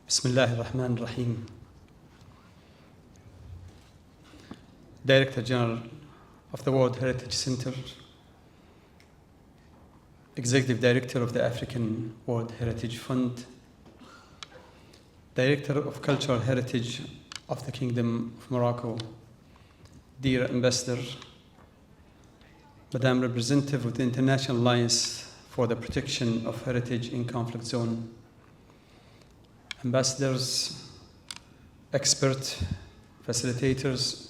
Bismillah ar-Rahman ar-Rahim. Director-General of the World Heritage Center, Executive Director of the African World Heritage Fund, Director of Cultural Heritage of the Kingdom of Morocco, dear Ambassador, Madam Representative of the International Alliance for the Protection of Heritage in Conflict Zone, ambassadors, experts, facilitators,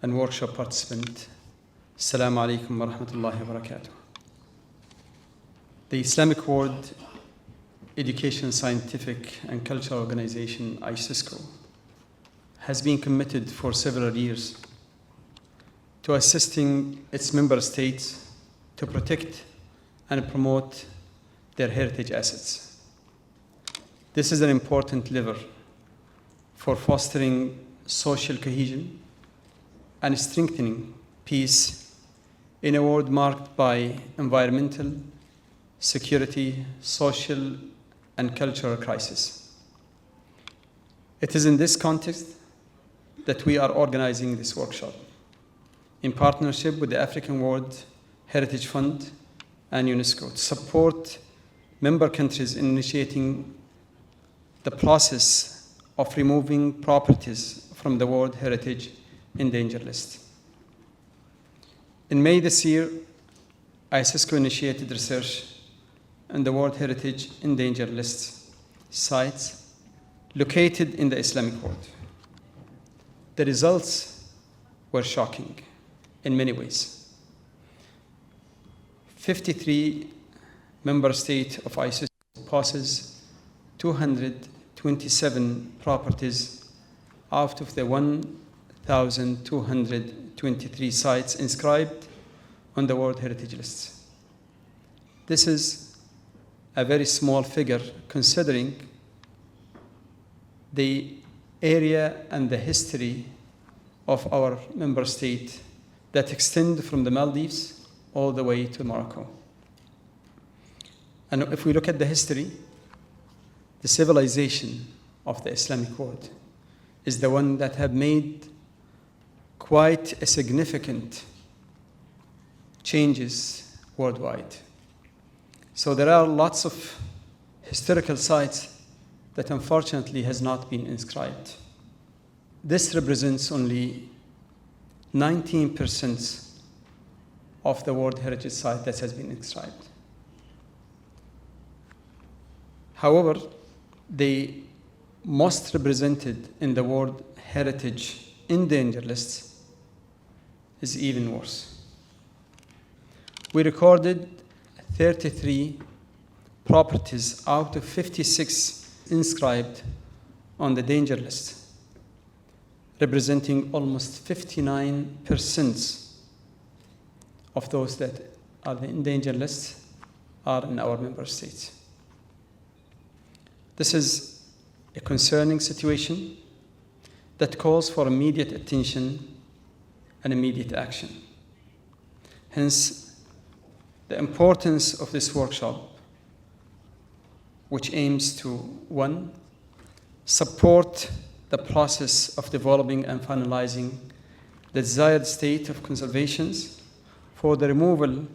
and workshop participants. Assalamu alaikum wa rahmatullahi wa barakatuh. The Islamic World Educational, Scientific, and Cultural Organization, ICESCO, has been committed for several years to assisting its member states to protect and promote their heritage assets. This is an important lever for fostering social cohesion and strengthening peace in a world marked by environmental, security, social, and cultural crisis. It is in this context that we are organizing this workshop in partnership with the African World Heritage Fund and UNESCO to support member countries in initiating the process of removing properties from the World Heritage Endangered List. In May this year, ICESCO initiated research on the World Heritage Endangered List sites located in the Islamic world. The results were shocking in many ways. 53 member states of ICESCO possess 227 properties out of the 1,223 sites inscribed on the World Heritage List. This is a very small figure considering the area and the history of our member state that extend from the Maldives all the way to Morocco. And if we look at the history, the civilization of the Islamic world is the one that have made quite a significant changes worldwide. So there are lots of historical sites that unfortunately has not been inscribed. This represents only 19% of the World Heritage Site that has been inscribed. However, the most represented in the World Heritage Endangered List is even worse. We recorded 33 properties out of 56 inscribed on the danger list, representing almost 59% of those that are the endangered list are in our member states. This is a concerning situation that calls for immediate attention and immediate action. Hence, the importance of this workshop, which aims to, 1, support the process of developing and finalizing the desired state of conservation for the removal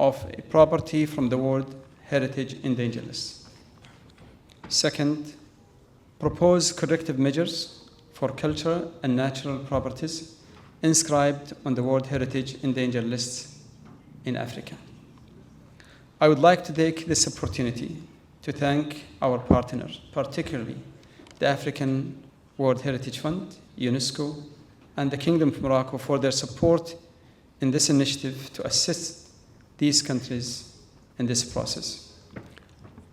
of a property from the World Heritage Endangered List. 2nd, propose corrective measures for cultural and natural properties inscribed on the World Heritage Endangered List in Africa. I would like to take this opportunity to thank our partners, particularly the African World Heritage Fund, UNESCO, and the Kingdom of Morocco for their support in this initiative to assist these countries in this process.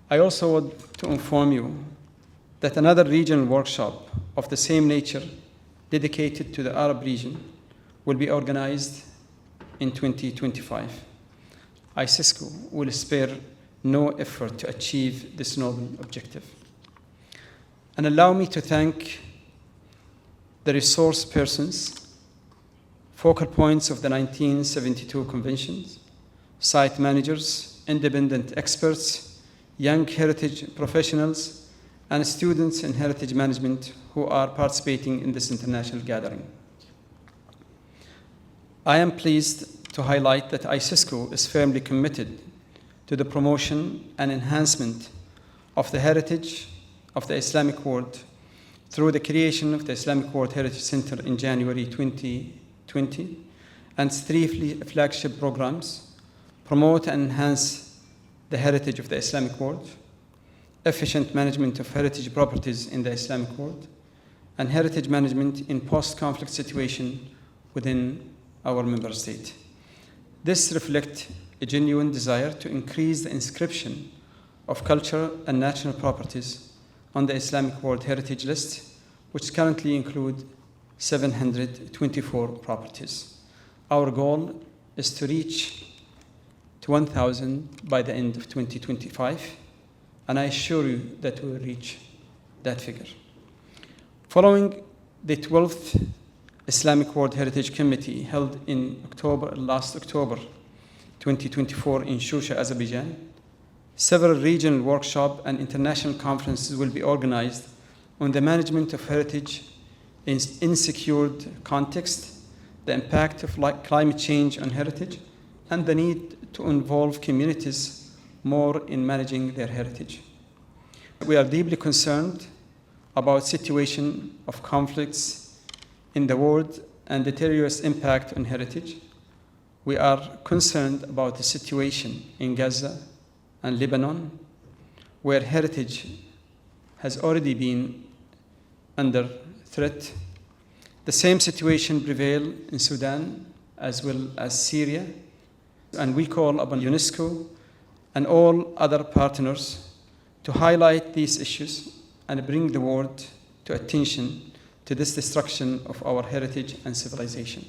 I also want to inform you that another regional workshop of the same nature dedicated to the Arab region will be organized in 2025. ICESCO will spare no effort to achieve this noble objective. And allow me to thank the resource persons, focal points of the 1972 conventions, site managers, independent experts, young heritage professionals, and students in heritage management who are participating in this international gathering. I am pleased to highlight that ICESCO is firmly committed to the promotion and enhancement of the heritage of the Islamic world through the creation of the Islamic World Heritage Center in January 2020 and its 3 flagship programs: promote and enhance the heritage of the Islamic world, efficient management of heritage properties in the Islamic world, and heritage management in post-conflict situation within our member state. This reflects a genuine desire to increase the inscription of cultural and national properties on the Islamic World Heritage List, which currently include 724 properties. Our goal is to reach to 1,000 by the end of 2025, and I assure you that we will reach that figure. Following the 12th Islamic World Heritage Committee held in last October 2024 in Shusha, Azerbaijan, several regional workshops and international conferences will be organized on the management of heritage in secured context, the impact of climate change on heritage, and the need to involve communities more in managing their heritage. We are deeply concerned about the situation of conflicts in the world and the terrorist impact on heritage. We are concerned about the situation in Gaza and Lebanon, where heritage has already been under threat. The same situation prevails in Sudan as well as Syria, and we call upon UNESCO and all other partners to highlight these issues and bring the world to attention to this destruction of our heritage and civilization.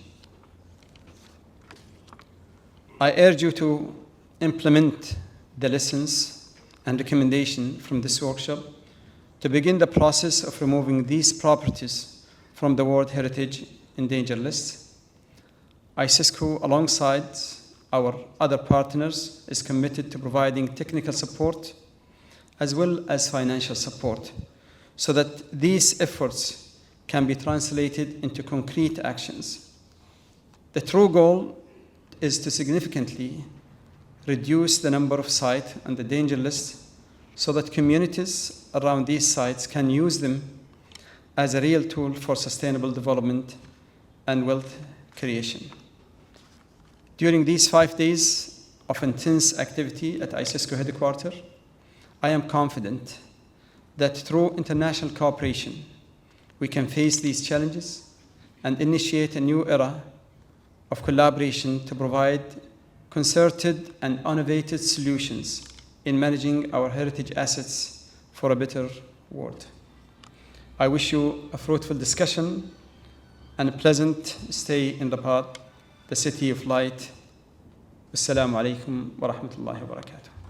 I urge you to implement the lessons and recommendations from this workshop to begin the process of removing these properties from the World Heritage Endangered List. ICESCO, alongside our other partners, is committed to providing technical support as well as financial support so that these efforts can be translated into concrete actions. The true goal is to significantly reduce the number of sites on the danger list so that communities around these sites can use them as a real tool for sustainable development and wealth creation. During these 5 days of intense activity at ICESCO headquarters, I am confident that through international cooperation, we can face these challenges and initiate a new era of collaboration to provide concerted and innovative solutions in managing our heritage assets for a better world. I wish you a fruitful discussion and a pleasant stay in the city of light. Assalamu alaikum wa rahmatullahi wa barakatuh.